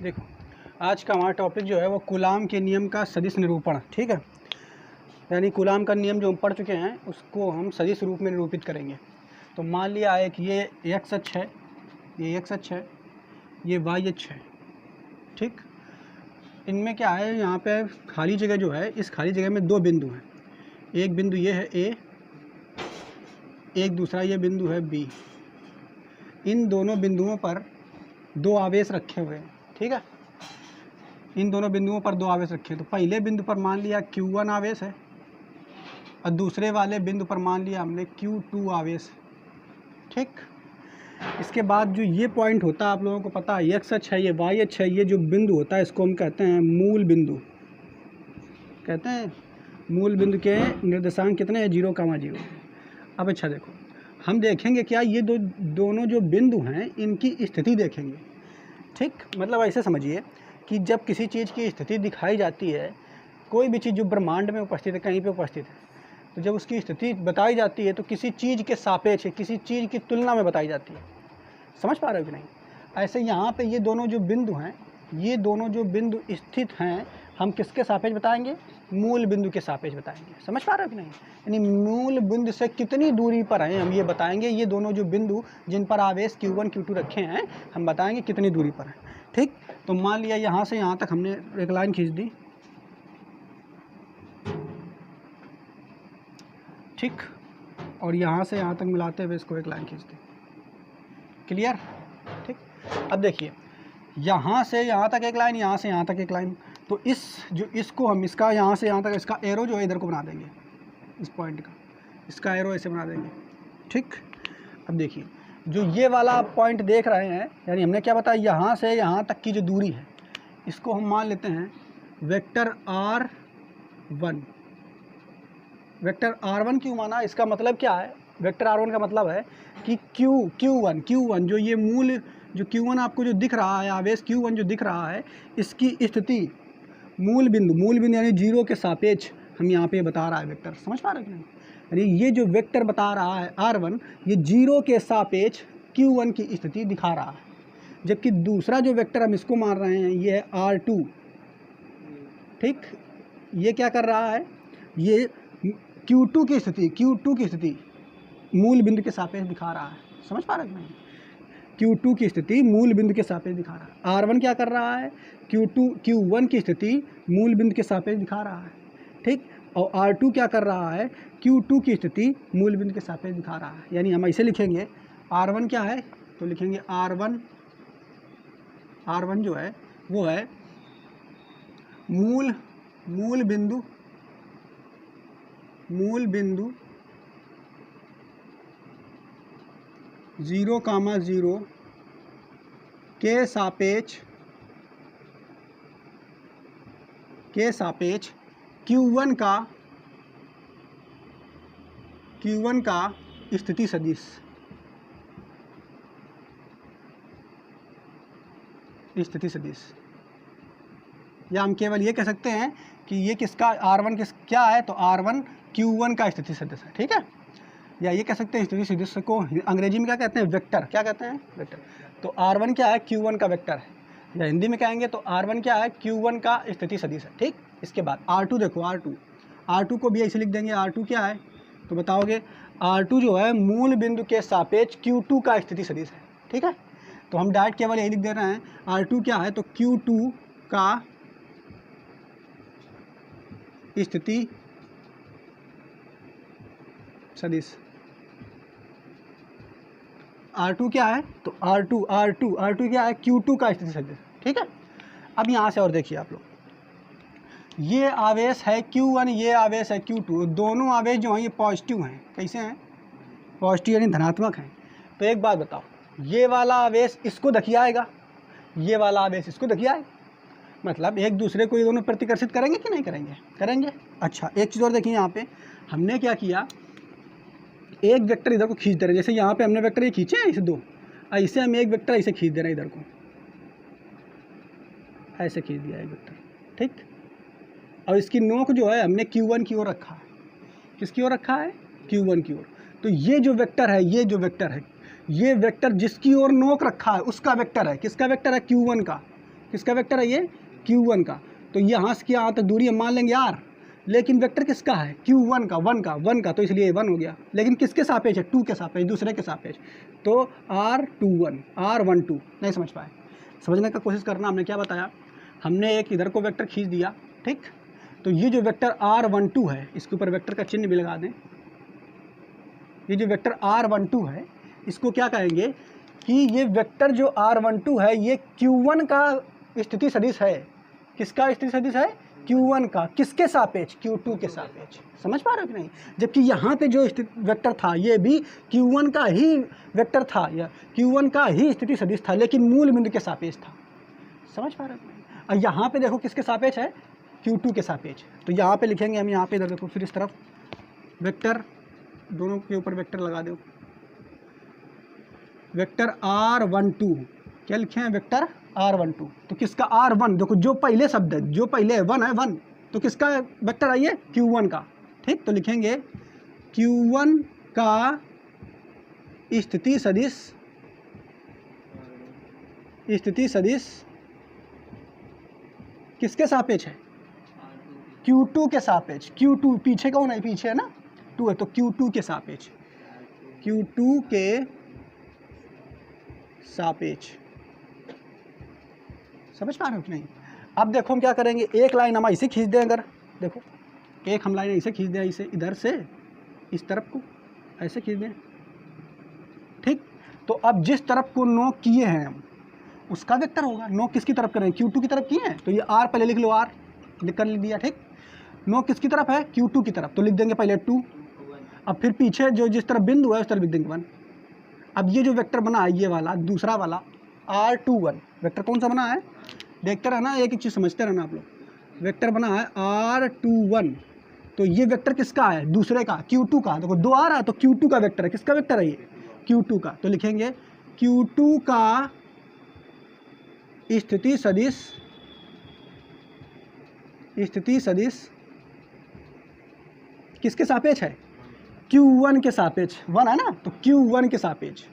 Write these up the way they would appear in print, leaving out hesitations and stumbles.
देखो, आज का हमारा टॉपिक जो है वो कूलाम के नियम का सदिश निरूपण, ठीक है। यानी कूलाम का नियम जो हम पढ़ चुके हैं उसको हम सदिश रूप में निरूपित करेंगे। तो मान लिया है कि ये एक्स अक्ष है, ये एक्स अक्ष है, ये वाई अक्ष है, ठीक। इनमें क्या है, यहाँ पे खाली जगह जो है, इस खाली जगह में दो बिंदु हैं। एक बिंदु ये है ए, एक दूसरा ये बिंदु है बी। इन दोनों बिंदुओं पर दो आवेश रखे हुए हैं, ठीक है। इन दोनों बिंदुओं पर दो आवेश रखे हैं। तो पहले बिंदु पर मान लिया Q1 आवेश है और दूसरे वाले बिंदु पर मान लिया हमने Q2 आवेश, ठीक। इसके बाद जो ये पॉइंट होता है, आप लोगों को पता है, एक्स अक्ष है, ये वाई अक्ष है, ये जो बिंदु होता है इसको हम कहते हैं मूल बिंदु। कहते हैं मूल बिंदु के निर्देशांक कितने हैं, 0,0। अब अच्छा देखो, हम देखेंगे क्या, ये दोनों जो बिंदु हैं इनकी स्थिति देखेंगे, ठीक। मतलब ऐसे समझिए कि जब किसी चीज़ की स्थिति दिखाई जाती है, कोई भी चीज़ जो ब्रह्मांड में उपस्थित है, कहीं पे उपस्थित है, तो जब उसकी स्थिति बताई जाती है तो किसी चीज़ के सापेक्ष, किसी चीज़ की तुलना में बताई जाती है। समझ पा रहे हो कि नहीं? ऐसे यहाँ पे ये दोनों जो बिंदु हैं, ये दोनों जो बिंदु स्थित हैं, हम किसके सापेक्ष बताएंगे? मूल बिंदु के सापेक्ष बताएंगे। समझ पा रहे हो कि नहीं? यानी मूल बिंदु से कितनी दूरी पर हैं हम ये बताएंगे। ये दोनों जो बिंदु जिन पर आवेश Q1 Q2 रखे हैं, हम बताएंगे कितनी दूरी पर हैं, ठीक। तो मान लिया यहाँ से यहाँ तक हमने एक लाइन खींच दी, ठीक, और यहाँ से यहाँ तक मिलाते हुए इसको एक लाइन खींच दी। क्लियर? ठीक। अब देखिए, यहाँ से यहाँ तक एक लाइन, यहाँ से यहाँ तक एक लाइन। तो इसको हम इसका यहाँ से यहाँ तक इसका एरो जो है इधर को बना देंगे, इस पॉइंट का इसका एरो ऐसे बना देंगे, ठीक। अब देखिए, जो ये वाला पॉइंट देख रहे हैं, यानी हमने क्या बताया, यहाँ से यहाँ तक की जो दूरी है इसको हम मान लेते हैं वेक्टर R1। वेक्टर R1 क्यों माना? इसका मतलब क्या है? वेक्टर R1 का मतलब है कि Q1 जो ये मूल जो Q1 आपको जो दिख रहा है, आवेश Q1 जो दिख रहा है, इसकी स्थिति मूल बिंदु यानी 0 के सापेक्ष हम यहाँ पे बता रहा है वेक्टर। समझ पा रहे हैं? यानी ये जो वेक्टर बता रहा है R1, ये 0 के सापेक्ष Q1 की स्थिति दिखा रहा है। जबकि दूसरा जो वेक्टर हम इसको मान रहे हैं, ये है R2, ठीक। ये क्या कर रहा है, ये Q2 की स्थिति मूल बिंदु के सापेक्ष दिखा रहा है। समझ पा रहे हैं? Q2 की स्थिति मूल बिंदु के सापेक्ष दिखा रहा है। R1 क्या कर रहा है, Q1 की स्थिति मूल बिंदु के सापेक्ष दिखा रहा है, ठीक। और R2 क्या कर रहा है, Q2 की स्थिति मूल बिंदु के सापेक्ष दिखा रहा है। यानी हम ऐसे लिखेंगे, R1 क्या है, तो लिखेंगे R1 जो है वो है मूल बिंदु 0,0 के सापेक्ष Q1 का स्थिति सदिश। या हम केवल ये कह सकते हैं कि ये किसका, R1 क्या है, तो R1 Q1 का स्थिति सदिश है, ठीक है। या ये कह सकते हैं स्थिति सदिश को अंग्रेजी में क्या कहते हैं, वेक्टर। क्या कहते हैं? वेक्टर। तो R1 क्या है, Q1 का वेक्टर है। या हिंदी में कहेंगे तो R1 क्या है, Q1 का स्थिति सदिश है, ठीक। इसके बाद R2 देखो, R2 को भी ऐसे लिख देंगे। R2 क्या है, तो बताओगे, R2 जो है मूल बिंदु के सापेक्ष Q2 का स्थिति सदिश है, ठीक है। तो हम डायरेक्ट केवल यही लिख दे रहे हैं, R2 क्या है, तो Q2 का स्थिति सदिश। R2 क्या है, तो R2 क्या है, Q2 का स्थिति सदिश, ठीक है। अब यहाँ से और देखिए आप लोग, ये आवेश है Q1, ये आवेश है Q2। दोनों आवेश जो हैं ये पॉजिटिव हैं। कैसे हैं? पॉजिटिव यानी धनात्मक हैं। तो एक बात बताओ, ये वाला आवेश इसको धकियाएगा, ये वाला आवेश इसको धकियाएगा, मतलब एक दूसरे को ये दोनों प्रतिकर्षित करेंगे कि नहीं करेंगे? करेंगे। अच्छा, एक चीज़ और देखिए, यहाँ पे हमने क्या किया, एक वेक्टर इधर को खींच दे रहे हैं। जैसे यहाँ पे हमने वेक्टर ये खींचे हैं, इसे दो, ऐसे हम एक वेक्टर ऐसे खींच दे रहे हैं, इधर को ऐसे खींच दिया एक वेक्टर, ठीक। और इसकी नोक जो है हमने Q1 की ओर रखा है। किसकी ओर रखा है? Q1 की ओर। तो ये जो वेक्टर है, ये वेक्टर जिसकी ओर नोक रखा है उसका वेक्टर है। किसका वेक्टर है? Q1 का। किसका वेक्टर है ये? Q1 का। तो यहाँ से यहाँ तक दूरी हम मान लेंगे R, लेकिन वेक्टर किसका है? Q1 का, 1 का, तो इसलिए 1 हो गया। लेकिन किसके सापेक्ष है? 2 के सापेक्ष, दूसरे के सापेक्ष। तो R21, R12 नहीं समझ पाए, समझने का कोशिश करना। हमने क्या बताया? हमने एक इधर को वेक्टर खींच दिया, ठीक। तो ये जो वेक्टर R12 है, इसके ऊपर वेक्टर का चिन्ह भी लगा दें। ये जो वेक्टर R12 है, इसको क्या कहेंगे कि ये वेक्टर जो R12 है ये Q1 का स्थिति सदिश है। किसका स्थिति सदिश है? Q1 का। किसके सापेक्ष? Q2 के सापेक्ष। समझ पा रहे हो कि नहीं? जबकि यहाँ पे जो वेक्टर था ये भी Q1 का ही वेक्टर था, या Q1 का ही स्थिति सदिश था, लेकिन मूल बिंदु के सापेक्ष था। समझ पा रहे हो कि नहीं? और यहाँ पे देखो किसके सापेक्ष है? Q2 के सापेक्ष। तो यहाँ पे लिखेंगे हम, यहाँ पे इधर देखो, फिर इस तरफ वेक्टर, दोनों के ऊपर वेक्टर लगा दो। वेक्टर R12, क्या लिखे हैं? Vector R12। तो किसका? R1, देखो जो पहले शब्द है, जो पहले 1 है 1, तो किसका वेक्टर है ये? Q1 का, ठीक। तो लिखेंगे Q1 का स्थिति सदिश, स्थिति सदिश किसके सापेक्ष है? Q2 के सापेक्ष। Q2 पीछे कौन है? पीछे है ना 2 है, तो Q2 के सापेक्ष, Q2 के सापेक्ष। समझ पा रहे हो कि नहीं? अब देखो हम क्या करेंगे, एक लाइन हम ऐसे खींच दें। अगर देखो एक हम लाइन ऐसे खींच दें, इसे इधर से इस तरफ को ऐसे खींच दें, ठीक। तो अब जिस तरफ को नोक किए हैं हम, उसका वेक्टर होगा। नोक किसकी तरफ करें? Q2 की तरफ किए हैं, तो ये R पहले लिख लो, R लिख कर लिख दिया, ठीक। नोक किसकी तरफ है? Q2 की तरफ, तो लिख देंगे पहले 2। अब फिर पीछे जो जिस तरफ बिंदु है उस तरफ लिख देंगे 1। अब ये जो वेक्टर बना है, ये वाला दूसरा वाला R21, वेक्टर कौन सा बना है? देखते रहना, एक एक चीज़ समझते रहना आप लोग। वेक्टर बना है R21, तो ये वेक्टर किसका है? दूसरे का, Q2 का। देखो 2 आ रहा है, तो Q2 का वेक्टर है। किसका वेक्टर है ये? Q2 का। तो लिखेंगे Q2 का स्थिति सदिश, स्थिति सदिश किसके सापेक्ष है? Q1 के सापेक्ष। 1 है ना, तो Q1 के सापेक्ष,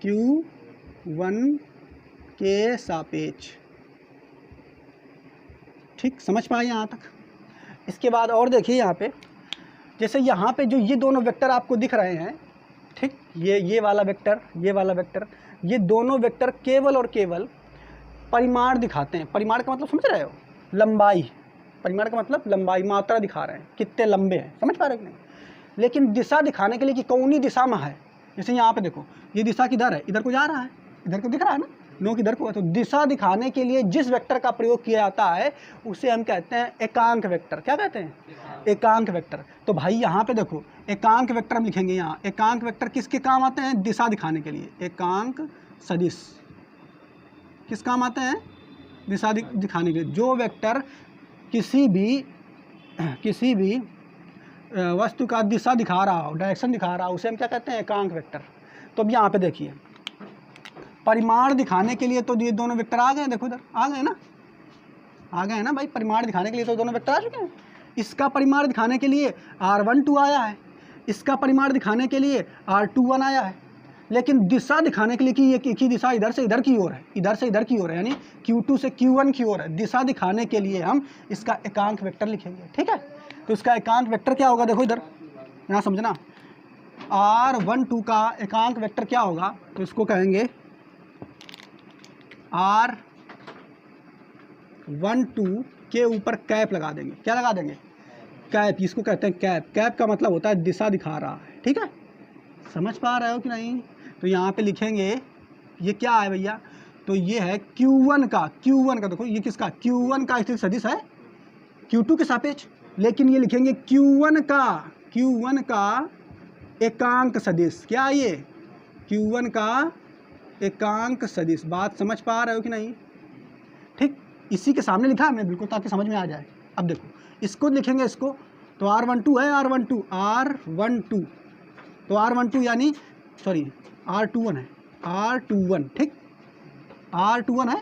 Q1 के सापेक्ष, ठीक। समझ पाए यहाँ तक? इसके बाद और देखिए यहाँ पे, जैसे यहाँ पे जो ये दोनों वेक्टर आपको दिख रहे हैं, ठीक, ये वाला वेक्टर, ये वाला वेक्टर, ये दोनों वेक्टर केवल और केवल परिमाण दिखाते हैं। परिमाण का मतलब समझ रहे हो? लंबाई। परिमाण का मतलब लंबाई, मात्रा दिखा रहे हैं, कितने लंबे हैं। समझ पा रहे हो कि नहीं? लेकिन दिशा दिखाने के लिए कि कौनी दिशा में है, जैसे यहाँ पे देखो ये दिशा किधर है? इधर को जा रहा है, इधर को दिख रहा है ना, नोक इधर को है। तो दिशा दिखाने के लिए जिस वेक्टर का प्रयोग किया जाता है उसे हम कहते हैं एकांक वेक्टर। क्या कहते हैं? एकांक वेक्टर। तो भाई यहाँ पे देखो एकांक वेक्टर हम लिखेंगे यहाँ। एकांक वेक्टर किसके काम आते हैं? दिशा दिखाने के लिए। एकांक सदिश किस काम आते हैं? दिशा दिखाने के लिए। जो वेक्टर किसी भी वस्तु का दिशा दिखा रहा हो, डायरेक्शन दिखा रहा हो, उसे हम क्या कहते हैं? एकांक वेक्टर। तो अब यहाँ पे देखिए परिमाण दिखाने के लिए तो ये दोनों वेक्टर आ गए हैं। देखो इधर आ गए ना, आ गए हैं ना भाई। परिमाण दिखाने के लिए तो दोनों वेक्टर आ चुके हैं। इसका परिमाण दिखाने के लिए R12 आया है, इसका परिमाण दिखाने के लिए R21 आया है। लेकिन दिशा दिखाने के लिए कि ये की दिशा इधर से इधर की ओर है, इधर से इधर की ओर है, यानी Q2 से Q1 की ओर है। दिशा दिखाने के लिए हम इसका एकांक वेक्टर लिखेंगे, ठीक है। तो इसका एकांक वेक्टर क्या होगा? देखो इधर, यहाँ समझना, R12 का एकांक वेक्टर क्या होगा? तो इसको कहेंगे R12 के ऊपर कैप लगा देंगे। क्या लगा देंगे? कैप। इसको कहते हैं कैप। कैप का मतलब होता है दिशा दिखा रहा है, ठीक है। समझ पा रहे हो कि नहीं? तो यहाँ पे लिखेंगे ये क्या है भैया? तो ये है Q1 का। Q1 का देखो ये किसका? Q1 का स्थिति सदिश है Q2 के सापेक्ष। लेकिन ये लिखेंगे Q1 का एकांक सदिश। क्या है ये? Q1 का एकांक सदिश। बात समझ पा रहे हो कि नहीं? ठीक, इसी के सामने लिखा हमने बिल्कुल, ताकि समझ में आ जाए। अब देखो इसको लिखेंगे, इसको तो R12 है, R12 तो R12 यानी सॉरी R21 है, R21, ठीक, R21 है,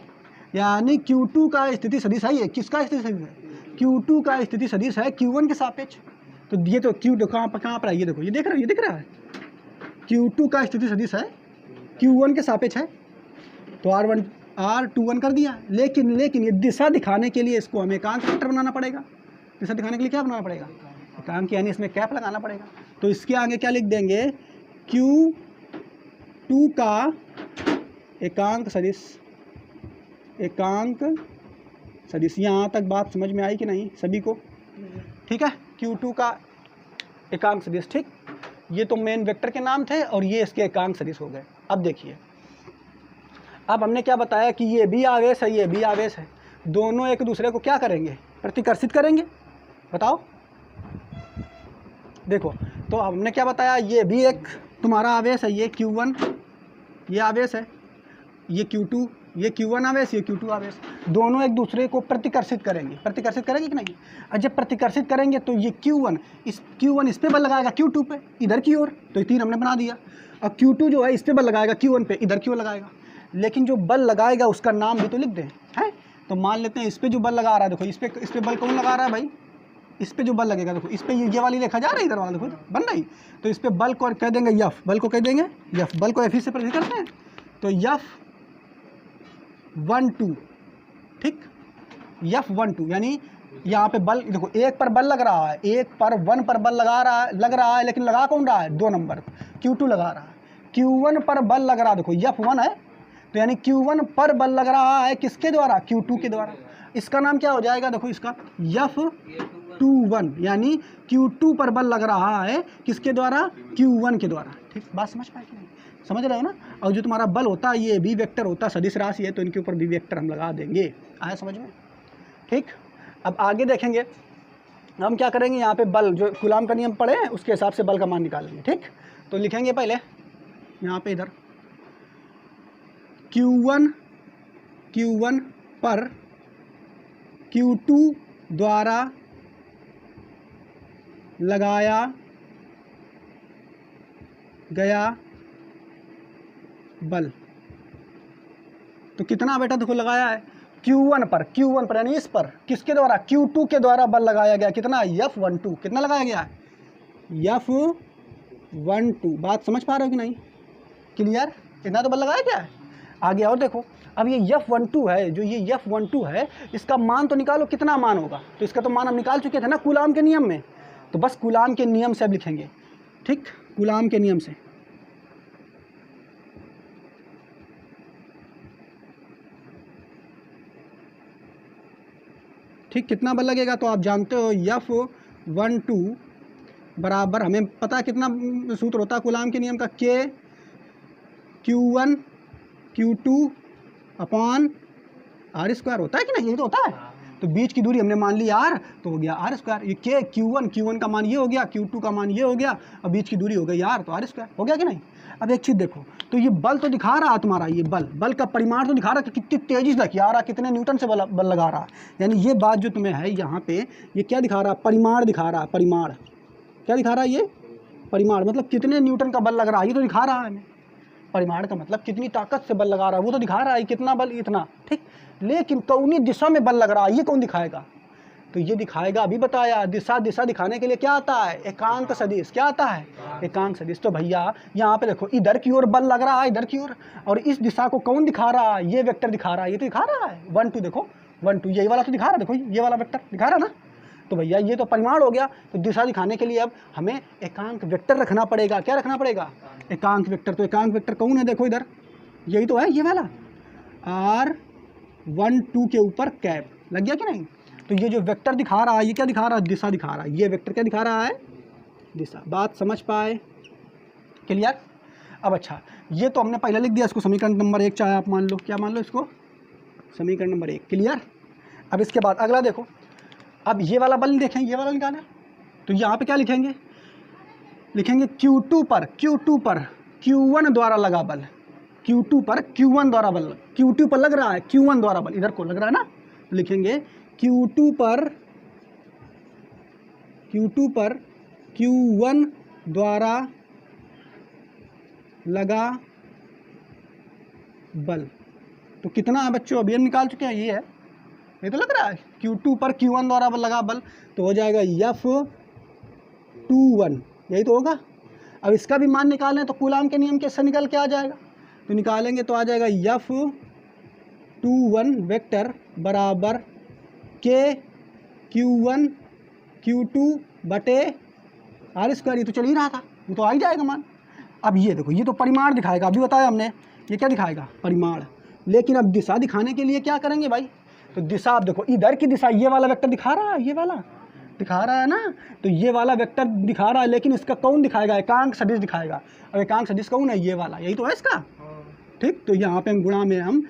यानी Q2 का स्थिति सदिश है। ये किसका स्थिति सदिश है? Q2 का स्थिति सदिश है Q1 के सापेक्ष। तो ये तो Q देखो कहाँ पर है? ये देखो, ये देख रहे हो, ये दिख रहा है। Q2 का स्थिति सदिश है Q1 के सापेक्ष है। तो R21 कर दिया। लेकिन ये दिशा दिखाने के लिए इसको हमें एकांक वेक्टर बनाना पड़ेगा। दिशा दिखाने के लिए क्या बनाना पड़ेगा? एकांक, यानी इसमें कैप लगाना पड़ेगा। तो इसके आगे क्या लिख देंगे? Q2 का एकांक सदिश। एकांक सदिश। यहाँ तक बात समझ में आई कि नहीं सभी को? ठीक है, Q2 का एकांक सदिश। ठीक, ये तो मेन वेक्टर के नाम थे और ये इसके एकांक सदिश हो गए। अब देखिए, अब हमने क्या बताया कि ये भी आवेश है, ये भी आवेश है, दोनों एक दूसरे को क्या करेंगे? प्रतिकर्षित करेंगे। बताओ, देखो, तो हमने क्या बताया? ये भी एक तुम्हारा आवेश है, ये Q1, ये आवेश है, ये Q2, ये Q1 आवेश, ये Q2 आवेश, दोनों एक दूसरे को प्रतिकर्षित करेंगे। प्रतिकर्षित करेंगे कि नहीं? और जब प्रतिकर्षित करेंगे तो ये Q1 इस पे बल लगाएगा Q2 पे, इधर की ओर, तो ये तीन हमने बना दिया। और Q2 जो है इस पे बल लगाएगा Q1 पे, इधर की ओर लगाएगा। लेकिन जो बल लगाएगा उसका नाम भी तो लिख दें, है? तो मान लेते हैं इस पे जो बल लगा रहा है, देखो इस पे बल कौन लगा रहा है भाई? इस पे जो बल लगेगा, देखो इस पे ये वाली रेखा जा रही है, इधर वाला देखो बन रही, तो इस पे बल को कह देंगे F, बल को कह देंगे F, बल को F से प्रकट करते हैं, तो F12, ठीक, F12 यानी यहाँ पे बल देखो, एक पर बल लग रहा है, एक पर 1 पर बल लग रहा है, लेकिन लगा कौन रहा है? 2 नंबर Q2 लगा रहा है। Q1 पर बल लग रहा है, देखो F1 है, तो यानी Q1 पर बल लग रहा है किसके द्वारा? Q2 के द्वारा। इसका नाम क्या हो जाएगा? देखो इसका F21, यानी Q2 पर बल लग रहा है किसके द्वारा? Q1 के द्वारा। ठीक, बात समझ पाए कि नहीं? समझ रहे हो ना? और जो तुम्हारा बल होता है ये भी वेक्टर होता है, सदिश राशि है, तो इनके ऊपर भी वेक्टर हम लगा देंगे। आया समझ में? ठीक, अब आगे देखेंगे हम क्या करेंगे। यहाँ पे बल जो कूलाम का नियम पढ़े हैं उसके हिसाब से बल का मान निकालेंगे। ठीक, तो लिखेंगे पहले यहाँ पे इधर Q1 पर Q2 द्वारा लगाया गया बल, तो कितना बेटा? देखो लगाया है Q1 पर यानी इस पर, किसके द्वारा? Q2 के द्वारा बल लगाया गया। कितना? F12। कितना लगाया गया है? F12। बात समझ पा रहे हो कि नहीं? क्लियर? इतना तो बल लगाया गया है। आगे और देखो, अब ये F12 है, जो ये F12 है, इसका मान तो निकालो, कितना मान होगा? तो इसका तो मान हम निकाल चुके थे ना कूलाम के नियम में, तो बस कूलाम के नियम से अब लिखेंगे। ठीक, कूलाम के नियम से। ठीक, कितना बल लगेगा? तो आप जानते हो F12 बराबर, हमें पता कितना सूत्र होता है कूलाम के नियम का? K Q1 Q2 upon R² होता है कि नहीं? ये तो होता है। तो बीच की दूरी हमने मान ली R, तो हो गया R²। ये K Q1 का मान ये हो गया, Q2 का मान ये हो गया, और बीच की दूरी हो गई R, तो R² हो गया कि नहीं? अब एक चीज़ देखो, तो ये बल तो दिखा रहा है तुम्हारा, ये बल का परिमाण तो दिखा रहा है कि कितनी तेज़ी से दिखा रहा है, कितने न्यूटन से बल लगा रहा है। यानी ये बात जो तुम्हें है यहाँ पे, ये क्या दिखा रहा है? परिमाण दिखा रहा है। परिमाण क्या दिखा रहा है? ये परिमाण मतलब कितने न्यूटन का बल लग रहा है, ये तो दिखा रहा है हमें। परिमाण का मतलब कितनी ताकत से बल लगा रहा है, वो तो दिखा रहा है, कितना बल, इतना। ठीक, लेकिन कौनी दिशा में बल लग रहा है, ये कौन दिखाएगा? तो ये दिखाएगा, अभी बताया, दिशा दिखाने के लिए क्या आता है? एकांक सदिश। क्या आता है? एकांक सदिश। तो भैया यहाँ पे देखो, इधर की ओर बल लग रहा है, इधर की ओर, और इस दिशा को कौन दिखा रहा है? ये वेक्टर दिखा रहा है, ये तो दिखा रहा है 1 2। देखो 1 2 यही वाला तो दिखा रहा है, देखो ये वाला वेक्टर दिखा रहा है ना। तो भैया ये तो परिमाण हो गया। तो दिशा दिखाने के लिए अब हमें एकांक वेक्टर रखना पड़ेगा। क्या रखना पड़ेगा? एकांक वेक्टर। तो एकांक वेक्टर कौन है? देखो इधर, यही तो है, ये वाला R12 के ऊपर कैप लग गया कि नहीं? तो ये जो वेक्टर दिखा रहा है, ये क्या दिखा रहा है? दिशा दिखा रहा है। ये वेक्टर क्या दिखा रहा है? दिशा। बात समझ पाए? क्लियर? अब अच्छा, ये तो हमने पहले लिख दिया, इसको समीकरण नंबर 1 चाहे आप मान लो। क्या मान लो इसको? समीकरण नंबर 1। क्लियर? अब इसके बाद अगला देखो, अब ये वाला बल देखें, ये वाला निकाला, तो यहाँ पे क्या लिखेंगे? Q2 पर Q1 द्वारा लगा बल। Q2 पर Q1 द्वारा बल, Q2 पर लग रहा है Q1 द्वारा बल, इधर को लग रहा है ना, तो लिखेंगे Q2 पर Q1 द्वारा लगा बल। तो कितना है बच्चों? अभी हम निकाल चुके हैं, ये है, ये तो लग रहा है Q2 पर Q1 द्वारा बल लगा बल, तो हो जाएगा F21, यही तो होगा। अब इसका भी मान निकालें तो कूलाम के नियम कैसे निकल के आ जाएगा? तो निकालेंगे तो आ जाएगा F21 वेक्टर बराबर के Q1 Q2 बटे आर स्क्वायर। ये तो चल ही रहा था, ये तो आ ही जाएगा मान। अब ये देखो, ये तो परिमाण दिखाएगा, अभी बताया हमने, ये क्या दिखाएगा, परिमाण। लेकिन अब दिशा दिखाने के लिए क्या करेंगे भाई, तो दिशा आप देखो, इधर की दिशा ये वाला वेक्टर दिखा रहा है, ये वाला दिखा रहा है ना, तो ये वाला वेक्टर दिखा रहा है, लेकिन इसका कौन दिखाएगा, एकांक सदिश दिखाएगा। अब एकांक सदिश कौन है, ये वाला, यही तो है इसका, ठीक। तो यहाँ पे गुणा में हम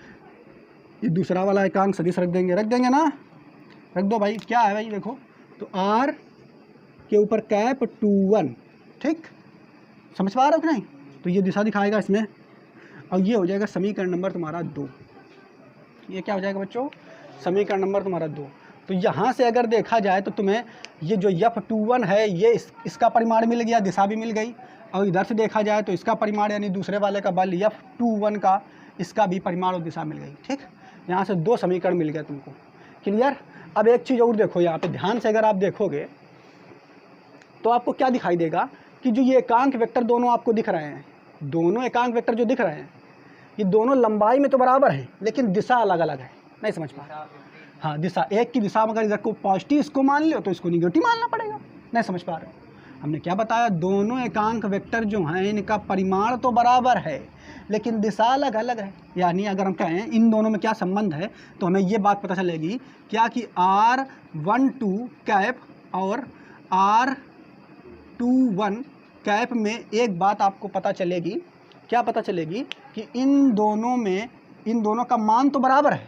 ये दूसरा वाला एकांक सदिश रख देंगे ना, रख दो भाई। क्या है भाई, देखो तो आर के ऊपर कैप 21, ठीक, समझ पा रहे हो कि नहीं। तो ये दिशा दिखाएगा इसमें, और ये हो जाएगा समीकरण नंबर तुम्हारा 2। ये क्या हो जाएगा बच्चों, समीकरण नंबर तुम्हारा 2। तो यहाँ से अगर देखा जाए तो तुम्हें ये जो F21 है, ये इसका परिमाण मिल गया, दिशा भी मिल गई। और इधर से देखा जाए तो इसका परिमाण यानी दूसरे वाले का बल F21 का, इसका भी परिमाण और दिशा मिल गई, ठीक। यहाँ से 2 समीकरण मिल गए तुमको, क्लियर। अब एक चीज़ और देखो, यहाँ पे ध्यान से अगर आप देखोगे तो आपको क्या दिखाई देगा कि जो ये एकांक वेक्टर दोनों आपको दिख रहे हैं, दोनों एकांक वेक्टर जो दिख रहे हैं, ये दोनों लंबाई में तो बराबर है, लेकिन दिशा अलग अलग है। नहीं समझ पा रहे, हाँ, दिशा एक की दिशा में अगर इधर को पॉजिटिव इसको मान लो तो इसको निगेटिव मानना पड़ेगा। नहीं समझ पा रहे हो, हमने क्या बताया, दोनों एकांक वेक्टर जो हैं इनका परिमाण तो बराबर है, लेकिन दिशा अलग अलग है। यानी अगर हम कहें इन दोनों में क्या संबंध है, तो हमें ये बात पता चलेगी क्या कि R12 कैप और R21 कैप में एक बात आपको पता चलेगी। क्या पता चलेगी कि इन दोनों का मान तो बराबर है,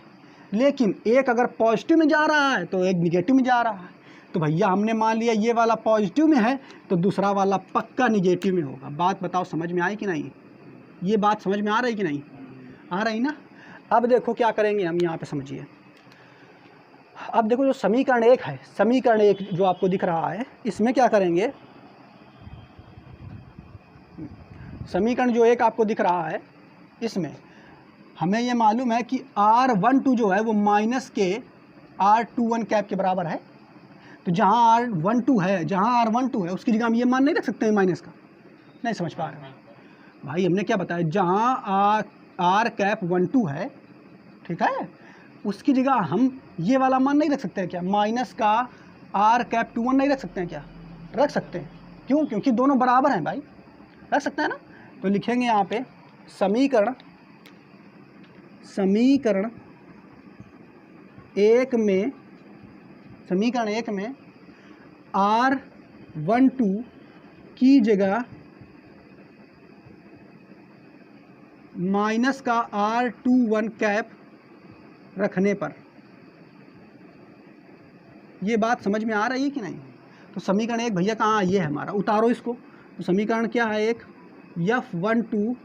लेकिन एक अगर पॉजिटिव में जा रहा है तो एक निगेटिव में जा रहा है। तो भैया हमने मान लिया ये वाला पॉजिटिव में है, तो दूसरा वाला पक्का निगेटिव में होगा। बात बताओ समझ में आई कि नहीं, ये बात समझ में आ रही कि नहीं, आ रही ना। अब देखो क्या करेंगे हम, यहाँ पे समझिए। अब देखो जो समीकरण 1 है, समीकरण 1 जो आपको दिख रहा है, इसमें क्या करेंगे, समीकरण जो 1 आपको दिख रहा है, इसमें हमें ये मालूम है कि R12 जो है वो माइनस के R21 कैप के बराबर है। तो जहाँ R12 है, जहाँ R12 है उसकी जगह हम ये मान नहीं रख सकते हैं माइनस का। नहीं समझ पा रहे भाई, हमने क्या बताया, जहाँ R कैप 12 है, ठीक है, उसकी जगह हम ये वाला मान नहीं रख सकते हैं क्या, माइनस का R कैप 21 नहीं रख सकते हैं क्या, रख सकते हैं। क्यों, क्योंकि दोनों बराबर हैं भाई, रख सकते हैं ना। तो लिखेंगे यहाँ पे समीकरण 1 में R12 की जगह माइनस का R21 कैप रखने पर, ये बात समझ में आ रही है कि नहीं। तो समीकरण 1 भैया कहाँ, ये है हमारा, उतारो इसको। तो समीकरण क्या है, एक F12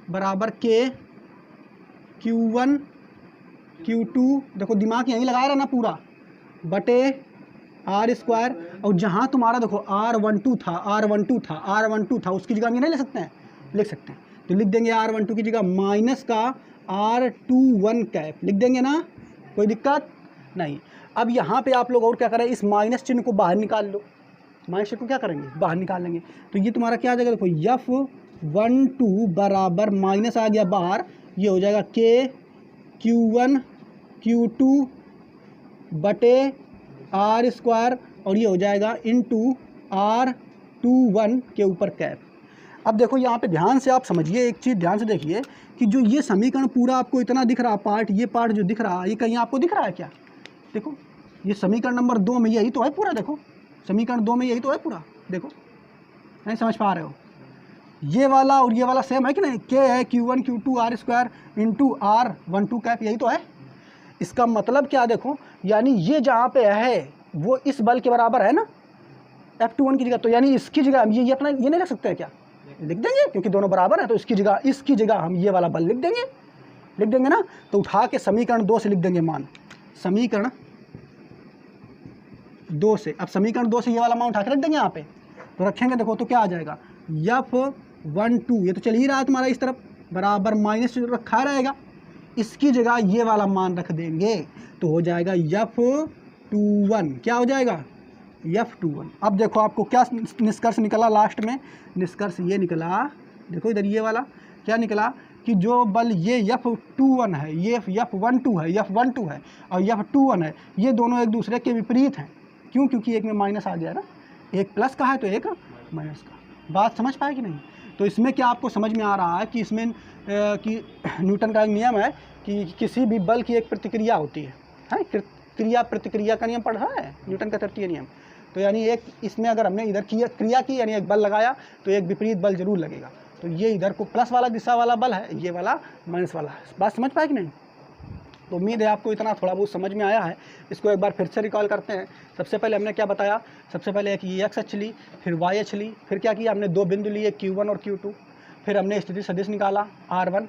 बराबर के Q1 Q2, देखो दिमाग यहीं लगाया रहा ना पूरा, बटे R स्क्वायर। और जहाँ तुम्हारा देखो R12 था, उसकी जगह हम ये नहीं ले सकते हैं, लिख सकते हैं। तो लिख देंगे R12 की जगह माइनस का R21 कैप, लिख देंगे ना, कोई दिक्कत नहीं। अब यहाँ पे आप लोग और क्या करें, इस माइनस चिन्ह को बाहर निकाल लो। माइनस चिन्ह को क्या करेंगे, बाहर निकाल लेंगे। तो ये तुम्हारा क्या आ जाएगा, देखो F12 बराबर माइनस आ गया बाहर, ये हो जाएगा के Q1 Q2 बटे R स्क्वायर, और ये हो जाएगा इंटू R21 के ऊपर कैप। अब देखो यहाँ पे ध्यान से आप समझिए, एक चीज़ ध्यान से देखिए कि जो ये समीकरण पूरा आपको इतना दिख रहा पार्ट, ये पार्ट जो दिख रहा है, ये कहीं आपको दिख रहा है क्या, देखो ये समीकरण नंबर 2 में यही तो है पूरा, देखो समीकरण 2 में यही तो है पूरा, देखो नहीं समझ पा रहे हो, ये वाला और ये वाला सेम है कि नहीं, के है Q1 Q2 R square into R12 cap, यही तो है। इसका मतलब क्या, देखो यानी ये जहाँ पे है वो इस बल के बराबर है ना F21 की जगह, तो यानी इसकी जगह हम ये अपना ये नहीं रख सकते हैं क्या, लिख देंगे, क्योंकि दोनों बराबर हैं। तो इसकी जगह हम ये वाला बल लिख देंगे ना। तो उठा के समीकरण 2 से लिख देंगे मान, समीकरण 2 से। अब समीकरण 2 से ये वाला मान उठा के रख देंगे यहाँ पे, तो रखेंगे, देखो तो क्या आ जाएगा, F12 ये तो चल ही रहा है तुम्हारा इस तरफ, बराबर माइनस रखा रहेगा, इसकी जगह ये वाला मान रख देंगे, तो हो जाएगा F21, क्या हो जाएगा F21। अब देखो आपको क्या निष्कर्ष निकला लास्ट में, निष्कर्ष ये निकला, देखो इधर ये वाला क्या निकला कि जो बल ये F21 है, ये F12 है, F12 है और F21 है, ये दोनों एक दूसरे के विपरीत हैं। क्यों? क्योंकि एक में माइनस आ गया ना, एक प्लस का है तो एक माइनस का। बात समझ पाए कि नहीं? तो इसमें क्या आपको समझ में आ रहा है कि इसमें कि न्यूटन का एक नियम है कि किसी भी बल की एक प्रतिक्रिया होती है, क्रिया प्रतिक्रिया का नियम पढ़ा है न्यूटन का तृतीय नियम। तो यानी एक इसमें अगर हमने इधर क्रिया की यानी एक बल लगाया तो एक विपरीत बल जरूर लगेगा। तो ये इधर को प्लस वाला दिशा वाला बल है, ये वाला माइनस वाला है। बात समझ पाए कि नहीं? तो उम्मीद है आपको इतना थोड़ा बहुत समझ में आया है। इसको एक बार फिर से रिकॉल करते हैं। सबसे पहले हमने क्या बताया? सबसे पहले एक एक्स अक्ष ली, फिर वाई अक्ष ली, फिर क्या किया हमने? दो बिंदु लिए Q1 और Q2, फिर हमने स्थिति सदिश निकाला R1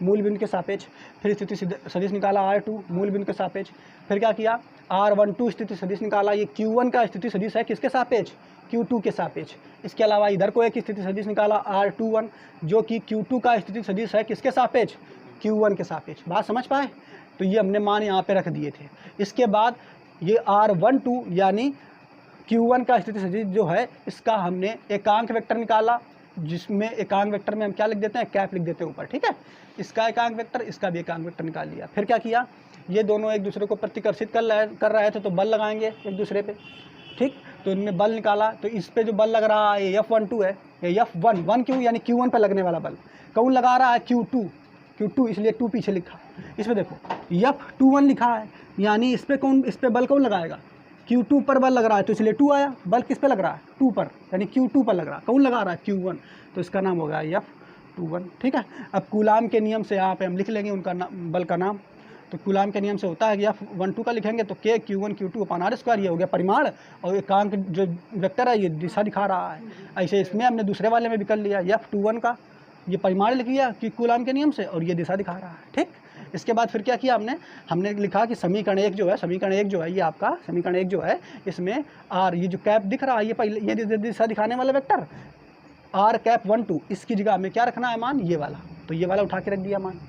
मूल बिंदु के सापेक्ष, फिर स्थिति सदिश निकाला R2 मूल बिंदु के सापेक्ष, फिर क्या किया? R12 स्थिति सदिश निकाला। ये Q1 का स्थिति सदिश है किसके सापेक्ष? Q2 के सापेक्ष। इसके अलावा इधर को एक स्थिति सदिश निकाला R21 जो कि Q2 का स्थिति सदिश है किसके सापेक्ष? Q1 के सापेक्ष। बात समझ पाए? तो ये हमने मान यहाँ पे रख दिए थे। इसके बाद ये R12 यानी Q1 का स्थिति सदिश जो है इसका हमने एकांक वेक्टर निकाला, जिसमें एकांक वेक्टर में हम क्या लिख देते हैं? कैप लिख देते हैं ऊपर, ठीक है। इसका एकांक वेक्टर, इसका भी एकांक वेक्टर निकाल लिया। फिर क्या किया? ये दोनों एक दूसरे को प्रतिकर्षित कर रहे थे तो बल लगाएंगे एक दूसरे पे, ठीक। तो इनमें बल निकाला। तो इस पे जो बल लग रहा है ये F12 है, ये F1 क्यों? यानी Q1 पर लगने वाला बल। कौन लगा रहा है? Q2 इसलिए 2 पीछे लिखा। इसमें देखो F21 लिखा है, यानी इस पे बल कौन लगाएगा? Q2 पर बल लग रहा है तो इसलिए 2 आया। बल किस पे लग रहा है? 2 पर, यानी Q2 पर लग रहा है। कौन लगा रहा है? Q1। तो इसका नाम होगा F21, ठीक है। अब कूलाम के नियम से यहाँ पे हम लिख लेंगे उनका बल का नाम। तो कूलाम के नियम से होता है कि F12 का लिखेंगे तो K Q1 Q2 / R²। ये हो गया परिमाण, और एकांक जो वेक्टर है ये दिशा दिखा रहा है। ऐसे इसमें हमने दूसरे वाले में भी कर लिया, F21 का ये परिमाण लिख लिया कि कूलाम के नियम से, और ये दिशा दिखा रहा है, ठीक। इसके बाद फिर क्या किया हमने लिखा कि समीकरण 1 जो है ये आपका समीकरण 1 जो है इसमें R ये जो कैप दिख रहा है ये दिशा दिखाने वाला वेक्टर R कैप 12, इसकी जगह हमें क्या रखना है? मान ये वाला। तो ये वाला उठा के रख दिया मान,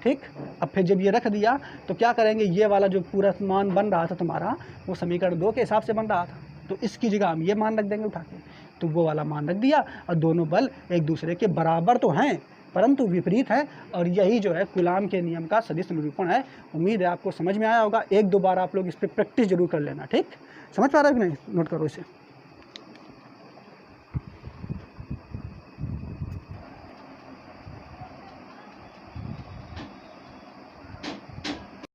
ठीक। अब फिर जब ये रख दिया तो क्या करेंगे? ये वाला जो पूरा मान बन रहा था तुम्हारा वो समीकरण 2 के हिसाब से बन रहा था, तो इसकी जगह हम ये मान रख देंगे उठा के। तो वो वाला मान रख दिया, और दोनों बल एक दूसरे के बराबर तो हैं परंतु विपरीत है, और यही जो है कूलाम के नियम का सदिश निरूपण है। उम्मीद है आपको समझ में आया होगा। एक दो बार आप लोग इस पर प्रैक्टिस जरूर कर लेना, ठीक। समझ पा रहे हो कि नहीं? नोट करो इसे।